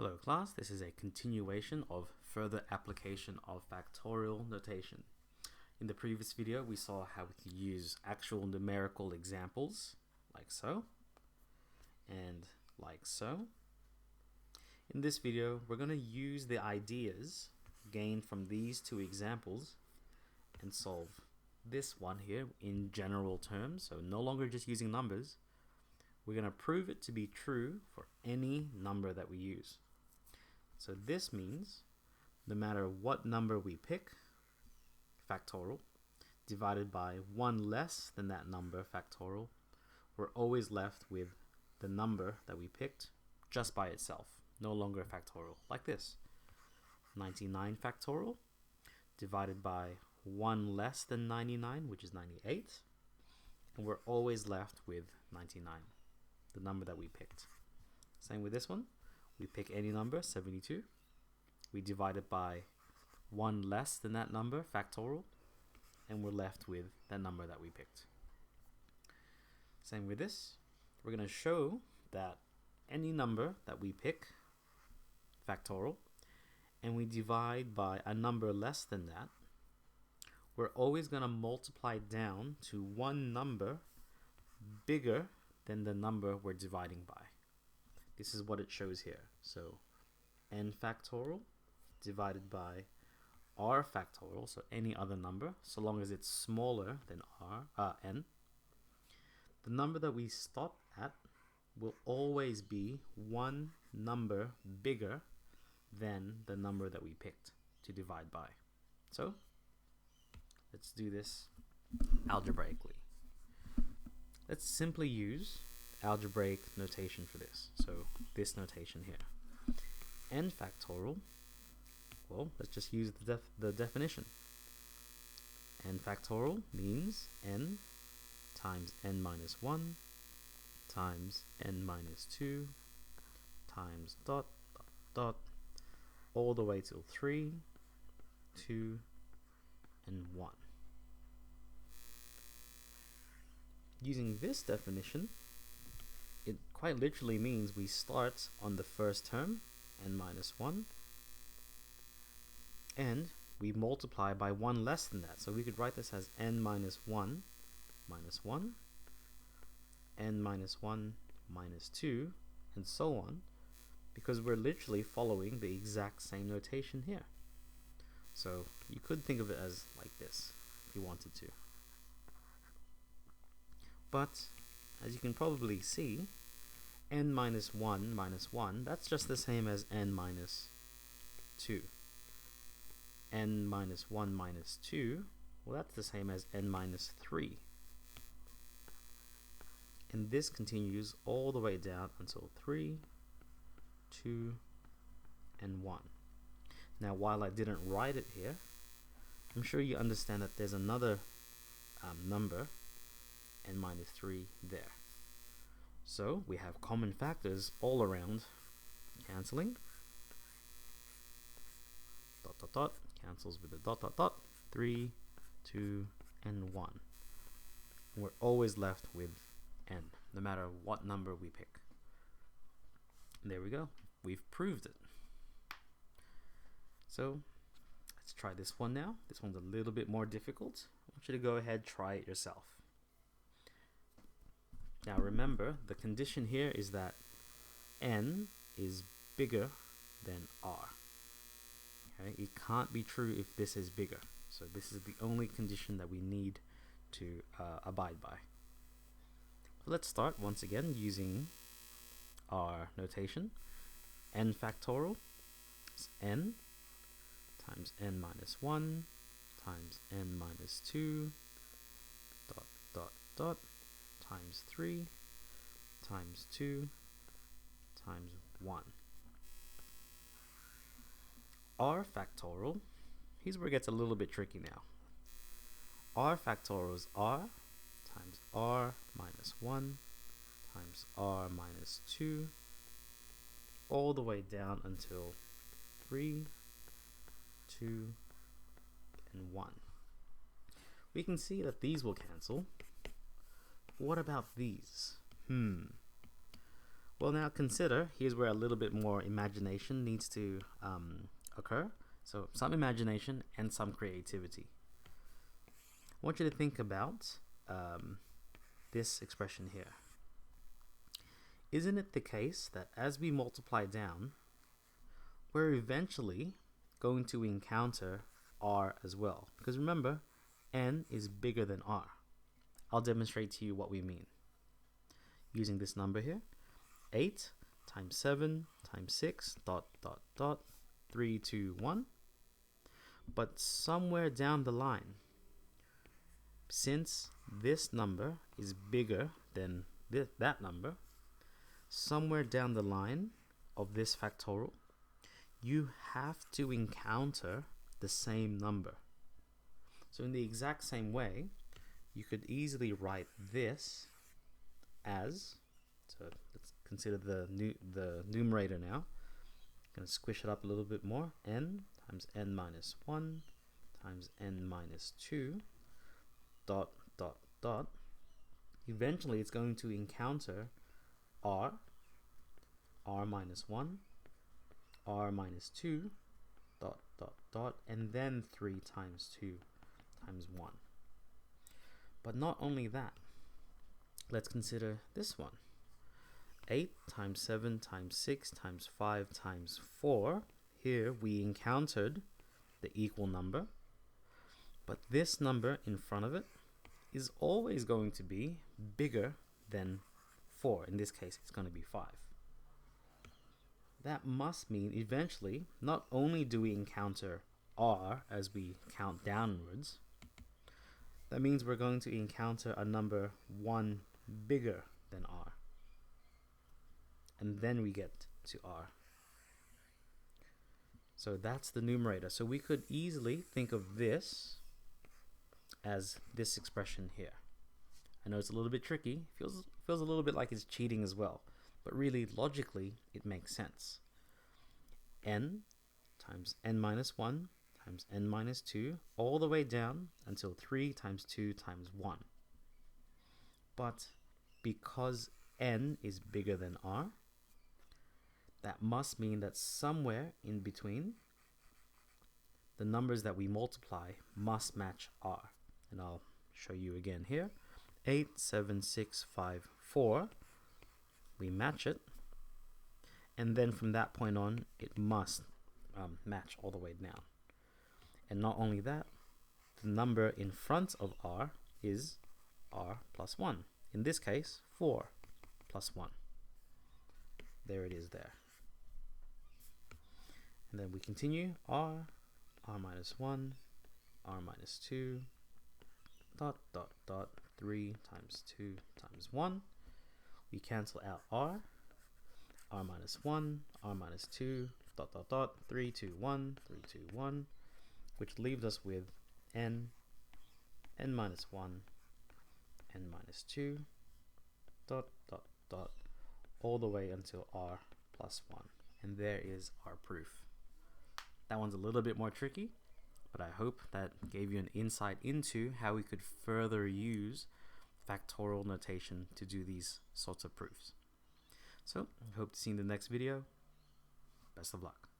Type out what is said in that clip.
Hello class, this is a continuation of further application of factorial notation. In the previous video we saw how we could use actual numerical examples like so and like so. In this video we're going to use the ideas gained from these two examples and solve this one here in general terms, so no longer just using numbers. We're going to prove it to be true for any number that we use. So this means no matter what number we pick, factorial, divided by one less than that number, factorial, we're always left with the number that we picked just by itself, no longer factorial, like this. 99 factorial divided by 1 less than 99, which is 98, and we're always left with 99, the number that we picked. Same with this one. We pick any number, 72. We divide it by 1 less than that number, factorial, and we're left with that number that we picked. Same with this. We're going to show that any number that we pick, factorial, and we divide by a number less than that, we're always going to multiply down to one number bigger than the number we're dividing by. This is what it shows here. So n factorial divided by r factorial, so any other number, so long as it's smaller than n. The number that we stop at will always be one number bigger than the number that we picked to divide by. So let's do this algebraically. Let's simply use algebraic notation for this. So this notation here. N factorial, well, let's just use the definition. N factorial means n times n minus 1 times n minus 2 times dot, dot, dot, all the way till 3, 2, and 1. Using this definition, it quite literally means we start on the first term, n minus 1, and we multiply by 1 less than that. So we could write this as n minus 1 minus 1, n minus 1 minus 2, and so on, because we're literally following the exact same notation here. So you could think of it as like this if you wanted to. But as you can probably see, n minus 1 minus 1, that's just the same as n minus 2. N minus 1 minus 2, well, that's the same as n minus 3. And this continues all the way down until 3, 2, and 1. Now, while I didn't write it here, I'm sure you understand that there's another number, n minus 3, there. So we have common factors all around, cancelling, dot, dot, dot, cancels with a dot, dot, dot, 3, 2, and 1. And we're always left with n, no matter what number we pick. And there we go. We've proved it. So let's try this one now. This one's a little bit more difficult. I want you to go ahead, try it yourself. Now remember, the condition here is that n is bigger than r. Okay? It can't be true if this is bigger. So this is the only condition that we need to abide by. Let's start once again using our notation. N factorial is n times n minus 1 times n minus 2 dot, dot, dot, times 3 times 2 times 1. R factorial, here's where it gets a little bit tricky now. R factorial is r times r minus 1 times r minus 2 all the way down until 3, 2, and 1. We can see that these will cancel. What about these? Well, now consider, here's where a little bit more imagination needs to occur. So some imagination and some creativity. I want you to think about this expression here. Isn't it the case that as we multiply down, we're eventually going to encounter r as well? Because remember, n is bigger than r. I'll demonstrate to you what we mean. Using this number here, 8 times 7 times 6 dot dot dot 3, 2, 1. But somewhere down the line, since this number is bigger than that number, somewhere down the line of this factorial, you have to encounter the same number. So in the exact same way, you could easily write this as, so let's consider the numerator now. I'm going to squish it up a little bit more. N times n minus 1 times n minus 2 dot dot dot. Eventually it's going to encounter r minus 1, r minus 2 dot dot dot, and then 3 times 2 times 1. But not only that, let's consider this one. 8 times 7 times 6 times 5 times 4. Here we encountered the equal number, but this number in front of it is always going to be bigger than 4. In this case, it's going to be 5. That must mean eventually, not only do we encounter r as we count downwards, that means we're going to encounter a number 1 bigger than r. And then we get to r. So that's the numerator. So we could easily think of this as this expression here. I know it's a little bit tricky. Feels a little bit like it's cheating as well. But really, logically, it makes sense. N times n minus 1 times n minus 2, all the way down until 3 times 2 times 1. But because n is bigger than r, that must mean that somewhere in between, the numbers that we multiply must match r. And I'll show you again here. 8, 7, 6, 5, 4. We match it. And then from that point on, it must match all the way down. And not only that, the number in front of r is r plus 1. In this case, 4 plus 1. There it is there. And then we continue. r minus 1, r minus 2, dot dot dot 3 times 2 times 1. We cancel out r minus 1, r minus 2, dot dot dot 3, 2, 1, 3, 2, 1, which leaves us with n minus 1, n minus 2, dot dot dot, all the way until r plus 1. And there is our proof. That one's a little bit more tricky, but I hope that gave you an insight into how we could further use factorial notation to do these sorts of proofs. So I hope to see you in the next video. Best of luck.